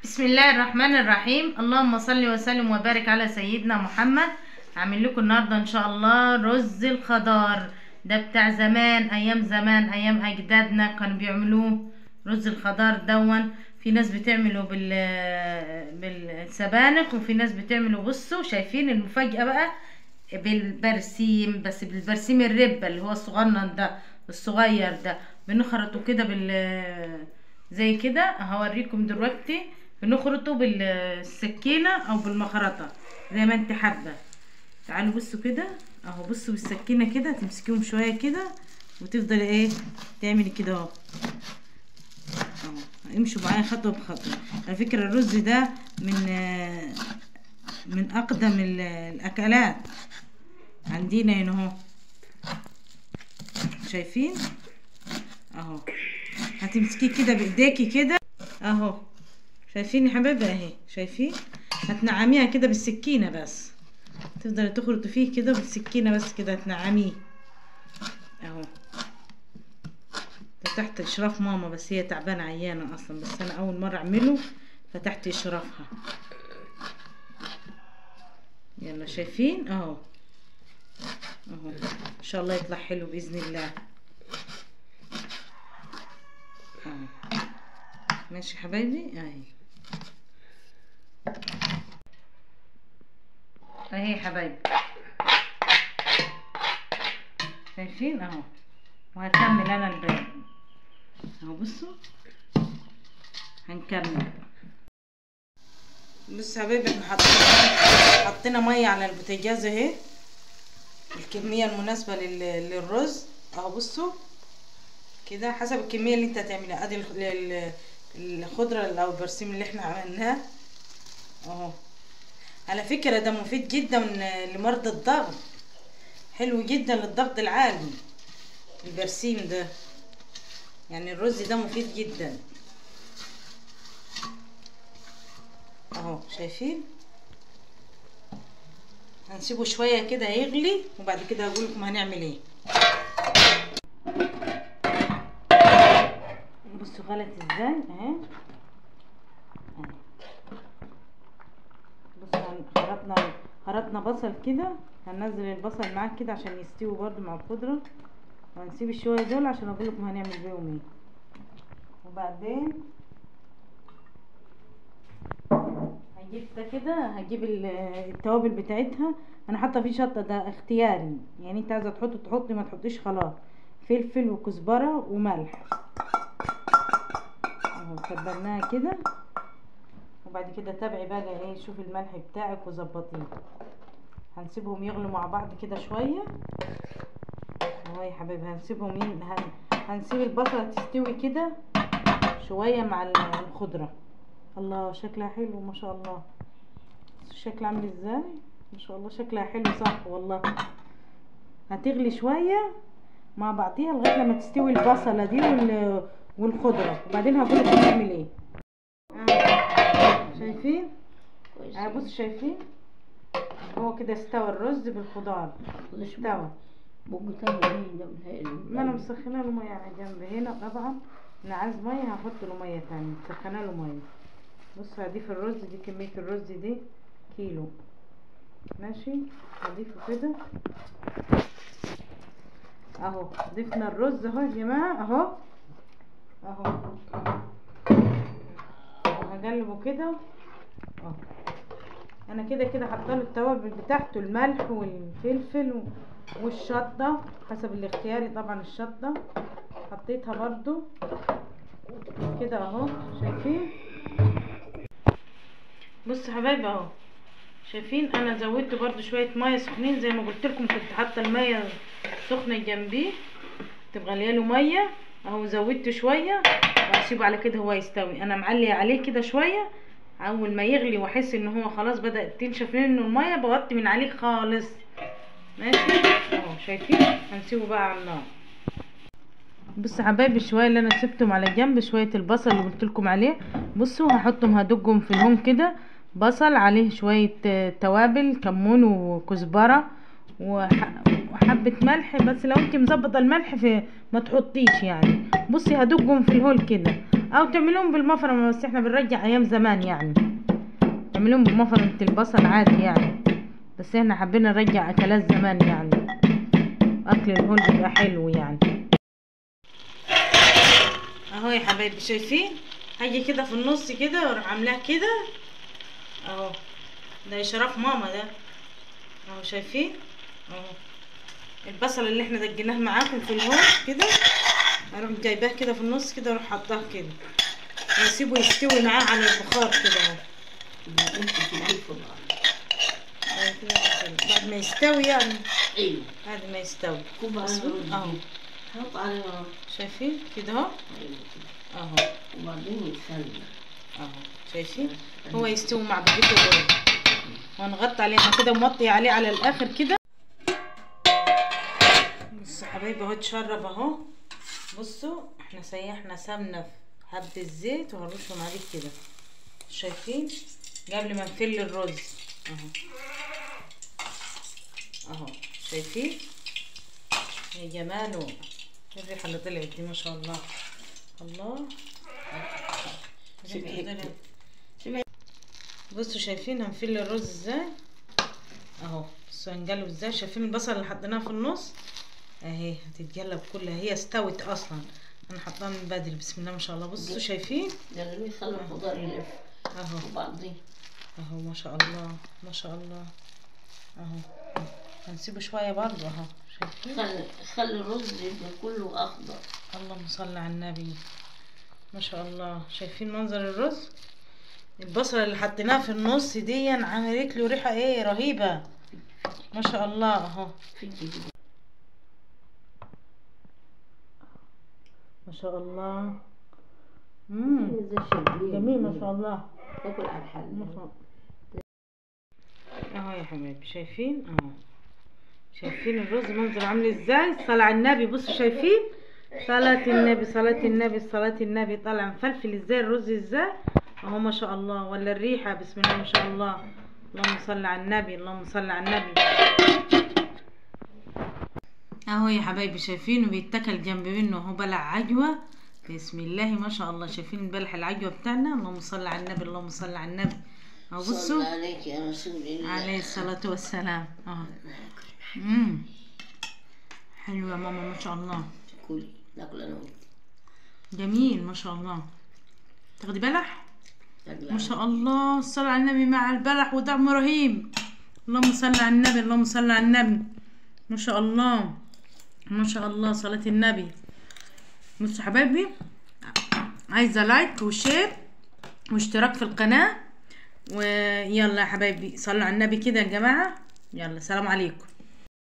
بسم الله الرحمن الرحيم. اللهم صل وسلم وبارك على سيدنا محمد. هعمل لكم النهارده ان شاء الله رز الخضار. ده بتاع زمان، ايام زمان، ايام اجدادنا كانوا بيعملوه. رز الخضار دون في ناس بتعمله بالسبانخ، وفي ناس بتعمله، بصوا شايفين المفاجأة بقى، بالبرسيم، بس بالبرسيم الربة اللي هو الصغنن ده، الصغير ده. بنخرطه كده زي كده، هوريكم دلوقتي. بنخرطه بالسكينة او بالمخرطة زي ما انت حابة. تعالوا بصوا كده اهو، بصوا بالسكينة كده تمسكيهم شوية كده وتفضل ايه تعملي كده اهو. امشوا معايا خطوة بخطوة. على فكرة الرز ده من اقدم الاكلات عندنا هنا اهو. شايفين اهو، هتمسكيه كده بايديكي كده اهو. شايفين يا حبايبي اهي، شايفين؟ هتنعميها كده بالسكينه، بس تفضلي تخرطي فيه كده بالسكينه بس كده، هتنعميه اهو. ده تحت اشراف ماما، بس هي تعبانه عيانه اصلا، بس انا اول مره اعمله فتحت اشرافها. يلا شايفين اهو اهو، ان شاء الله يطلع حلو باذن الله اهو. ماشي حبايبي اهي اهي يا حبايبي، شايفين اهو. وهكمل انا الباقي اهو. بصوا هنكمل. بص يا حبايبي، احنا حطينا ميه على البوتاجاز اهي، الكميه المناسبه للرز اهو. بصوا كده حسب الكميه اللي انت هتعملها. ادي الخضره او البرسيم اللي احنا عملناه اهو. على فكره ده مفيد جدا لمرضى الضغط، حلو جدا للضغط العالي البرسيم ده، يعني الرز ده مفيد جدا اهو. شايفين؟ هنسيبه شويه كده يغلي، وبعد كده هقول لكم هنعمل ايه. بصوا غلت ازاي اهي. بصوا خرطنا بصل كده، هننزل البصل معاه كده عشان يستوي برضو مع الخضره، وهنسيب الشويه دول عشان اقول لكم هنعمل بيهم ايه. وبعدين هجيب ده كده، هجيب التوابل بتاعتها. انا حاطه فيه شطه، ده اختياري، يعني انت عايزه تحطي ما تحطيش خلاص. فلفل وكزبره وملح اهو، تبلناها كده. وبعد كده تابعي بقى ايه، شوفي الملح بتاعك وظبطيه. هنسيبهم يغلوا مع بعض كده شويه اهو يا حبايبي. هنسيبهم هنسيب البصله تستوي كده شويه مع الخضره. الله شكلها حلو ما شاء الله. الشكل عامل ازاي ما شاء الله، شكلها حلو صح والله. هتغلي شويه مع بعضيها لغايه لما تستوي البصله دي والخضره، وبعدين هقولك هنعمل ايه. شايفين؟ بصوا شايفين هو كده استوى الرز بالخضار، استوى. ما انا مسخنه له ميه على جنب هنا طبعا. انا عايز ميه هحط له ميه تانية، مسخنه له ميه. بص هضيف الرز دي، كميه الرز دي كيلو ماشي. هضيفه كده اهو. ضفنا الرز اهو يا جماعه اهو اهو. هقلبه كده اهو. انا كده حاطه له التوابل بتاعته، الملح والفلفل والشطه حسب الاختياري طبعا. الشطه حطيتها برضو كده اهو. شايفين؟ بصوا حبايبي اهو، شايفين؟ انا زودت برضو شويه ميه سخنين زي ما قلت لكم. كنت حاطه الميه سخنه جنبيه تبقى غلياله ميه اهو. زودت شويه وهسيبه على كده هو يستوي. انا معليه عليه كده شويه، اول ما يغلي واحس ان هو خلاص بدات تنشف منه الميه بوطي من عليه خالص ماشي اهو. شايفين؟ هنسيبه بقى على النار. بصوا حبايبي الشويه اللي انا سبتهم على جنب، شويه البصل اللي قلت لكم عليه، بصوا هحطهم هدقهم في الهون كده. بصل عليه شويه توابل، كمون وكزبره وحبه ملح، بس لو انت مظبطه الملح في ما تحطيش يعني. بصي هدقهم في الهول كده. او تعملوهم بالمفرمه، بس احنا بنرجع ايام زمان يعني، تعملوهم بمفرمه البصل عادي يعني، بس احنا حبينا نرجع اكلات زمان يعني، اكل الهول بيبقى حلو يعني. اهو يا حبايبي شايفين، هاجي كده في النص كده واروح عاملاها كده اهو، ده شرف ماما ده اهو، شايفين اهو البصل اللي احنا دجيناه معاكم في الهون كده، اروح جايباه كده في النص كده، اروح حطاه كده واسيبه يستوي معاه على البخار كده اهو. بعد ما يستوي يعني، ايوه بعد ما يستوي اهو حط عليه شايفين كده اهو اهو، وبعدين يتخلى اهو شايفين هو يستوي مع بقيته دول، ونغطي عليه كده ومطي عليه على الاخر كده. بصوا حبايبي اهو اتشرب اهو، بصوا احنا سيحنا سمنه في حبه الزيت وهنرشهم عليه كده، شايفين قبل ما نفل الرز اهو اهو، شايفين يا جماله الريحه اللي طلعت دي ما شاء الله. الله بصوا شايفين هنفل الرز ازاي اهو، بصوا هنقلب ازاي، شايفين البصل اللي حطيناه في النص اهي هتتقلب كلها، هي استوت اصلا انا حطاها من بدري. بسم الله ما شاء الله. بصوا شايفين لازم يخلي الخضار يلف اهو وبعدين اهو ما شاء الله ما شاء الله اهو، هنسيبه شويه برضه اهو، شايفين خلي الرز يبقى كله اخضر. اللهم صل على النبي ما شاء الله. شايفين منظر الرز، البصله اللي حطيناها في النص دي عملت له ريحه ايه رهيبه ما شاء الله اهو، ما شاء الله. جميل ما شاء الله. تاكل على الحل ما شاء الله اهو يا حبايبي، شايفين اهو، شايفين الرز منظر عامل ازاي، صلاة على النبي. بصوا شايفين صلاة النبي صلاة النبي صلاة النبي، طالع مفلفل ازاي الرز ازاي اهو ما شاء الله، ولا الريحة بسم الله ما شاء الله. اللهم صل على النبي اللهم صل على النبي اهو يا حبايبي، شايفينه بيتاكل جنب منه اهو بلع عجوة بسم الله ما شاء الله. شايفين بلح العجوة بتاعنا، اللهم صل على النبي اللهم صل على النبي اهو. بصوا صلى عليك يا رسول الله عليه الصلاة والسلام اهو. حلوة يا ماما ما شاء الله. كلي ناكل انا وانت. جميل ما شاء الله. تاخدي بلح ما شاء الله، الصلاة على النبي مع البلح وطعمه رهيب. اللهم صل على النبي اللهم صل على النبي ما شاء الله ما شاء الله صلاة النبي. بصوا حبايبي، عايزة لايك وشير واشتراك في القناة، ويلا يا حبايبي صلوا على النبي كده يا جماعة. يلا سلام عليكم.